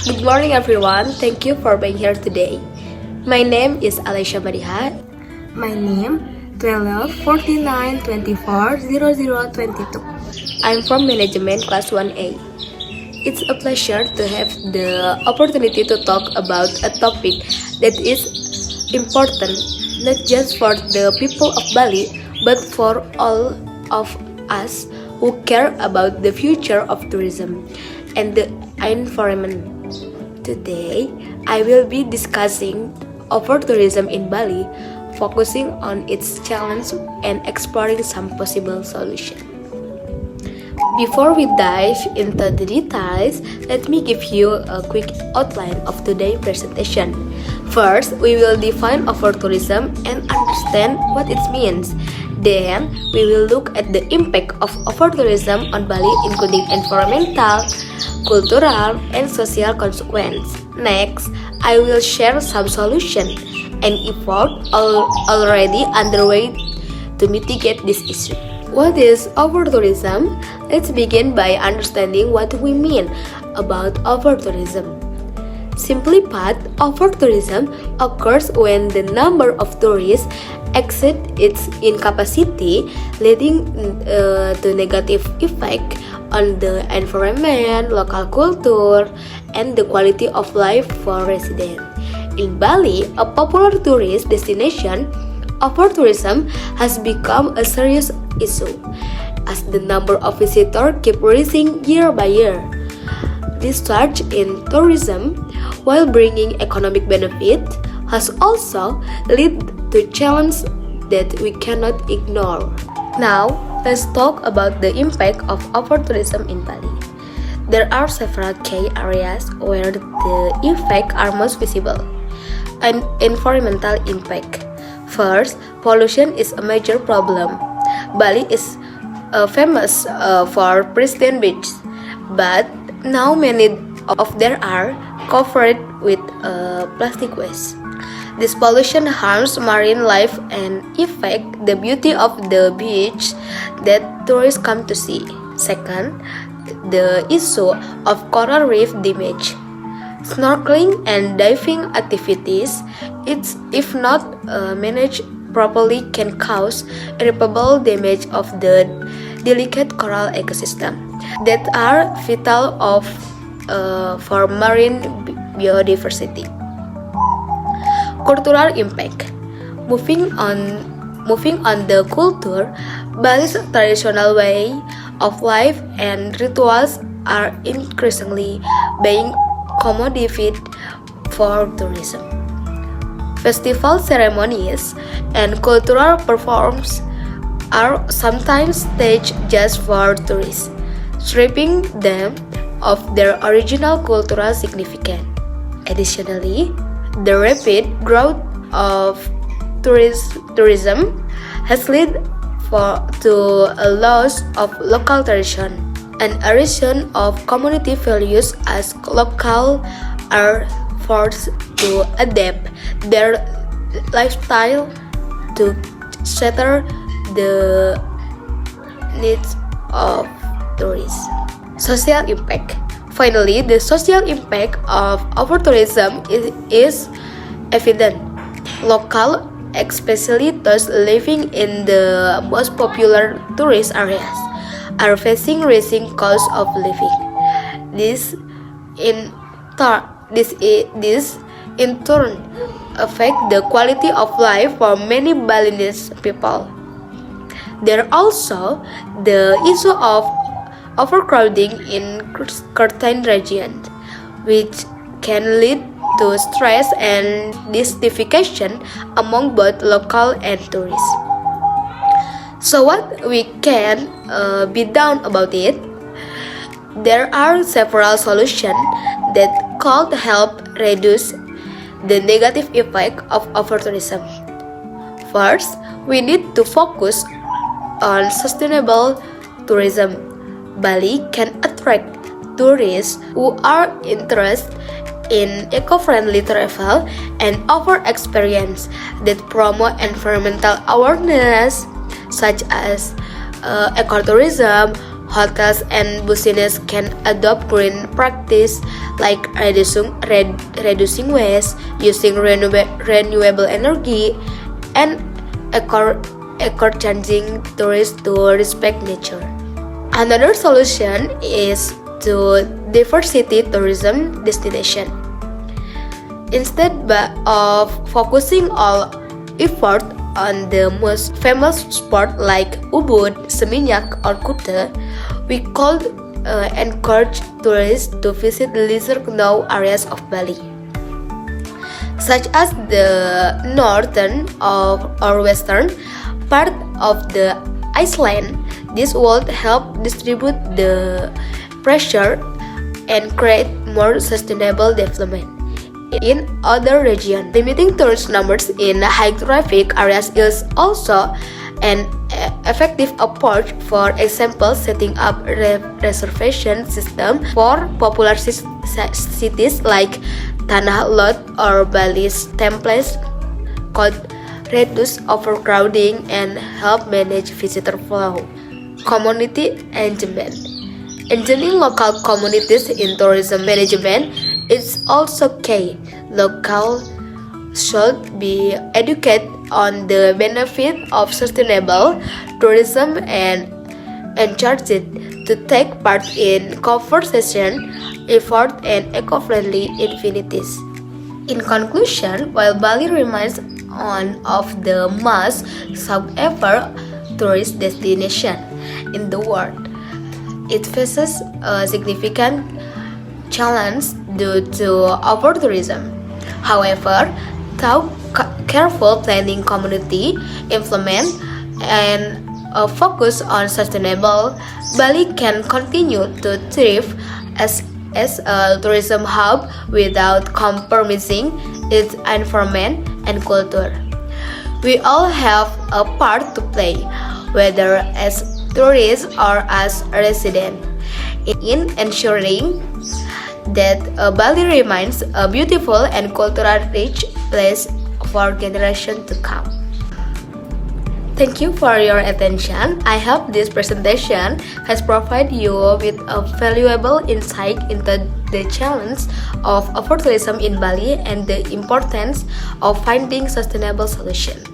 Good morning, everyone. Thank you for being here today. My name is Alicia Badiha. My name 1249240022. I'm from Management Class 1A. It's a pleasure to have the opportunity to talk about a topic that is important not just for the people of Bali but for all of us who care about the future of tourism and the environment. Today, I will be discussing over-tourism in Bali, focusing on its challenge and exploring some possible solutions. Before we dive into the details, let me give you a quick outline of today's presentation. First, we will define over-tourism and understand what it means. Then, we will look at the impact of over-tourism on Bali, including environmental, cultural, and social consequences. Next, I will share some solutions and efforts already underway to mitigate this issue. What is over-tourism? Let's begin by understanding what we mean about over-tourism. Simply put, over-tourism occurs when the number of tourists exceeds its incapacity, leading to negative effect on the environment, local culture, and the quality of life for residents. In Bali, a popular tourist destination, over-tourism has become a serious issue as the number of visitors keep rising year by year. This surge in tourism, while bringing economic benefit, has also led to challenges that we cannot ignore. Now, let's talk about the impact of over-tourism in Bali. There are several key areas where the effects are most visible. An environmental impact. First, pollution is a major problem. Bali is famous for pristine beaches, but now many of them are covered with plastic waste. This pollution harms marine life and affects the beauty of the beach that tourists come to see. Second, the issue of coral reef damage. Snorkeling and diving activities, if not managed properly, can cause irreparable damage of the delicate coral ecosystem that are vital for marine biodiversity. Cultural impact. Moving on the culture, Bali's traditional way of life and rituals are increasingly being commodified for tourism. Festival ceremonies and cultural performances are sometimes staged just for tourists, stripping them of their original cultural significance. Additionally, the rapid growth of tourism has led to a loss of local tradition, an erosion of community values as locals are forced to adapt their lifestyle to cater the needs of tourists. Social impact. Finally, the social impact of over-tourism is evident. Local, especially those living in the most popular tourist areas, are facing rising costs of living. This in turn affect the quality of life for many Balinese people. There are also the issue of overcrowding in certain regions, which can lead to stress and dissatisfaction among both local and tourists. So what we can be done about it? There are several solutions that could help reduce the negative effect of over-tourism. First, we need to focus on sustainable tourism. Bali can attract tourists who are interested in eco-friendly travel and offer experiences that promote environmental awareness, such as ecotourism, Hotels and businesses can adopt green practice like reducing waste, using renewable energy, and encouraging tourists to respect nature. Another solution is to diversity tourism destination. Instead of focusing all effort on the most famous spot like Ubud, Seminyak, or Kuta, we could encourage tourists to visit lesser known areas of Bali, such as the northern or western part of the island. This would help distribute the pressure and create more sustainable development in other regions. Limiting tourist numbers in high traffic areas is also an effective approach. For example, setting up reservation system for popular cities like Tanah Lot or Bali's temples could reduce overcrowding and help manage visitor flow. Community engagement. Engaging local communities in tourism management is also key. Locals should be educated on the benefit of sustainable tourism and encouraged to take part in conservation efforts and eco-friendly activities. In conclusion, while Bali remains one of the most sought-after tourist destinations in the world, it faces a significant challenge due to over-tourism. However, through careful planning, community implement, and a focus on sustainable, Bali can continue to thrive as a tourism hub without compromising its environment and culture. We all have a part to play, whether as tourists or as residents, in ensuring that Bali remains a beautiful and culturally rich place for generations to come. Thank you for your attention. I hope this presentation has provided you with a valuable insight into the challenge of over-tourism in Bali and the importance of finding sustainable solutions.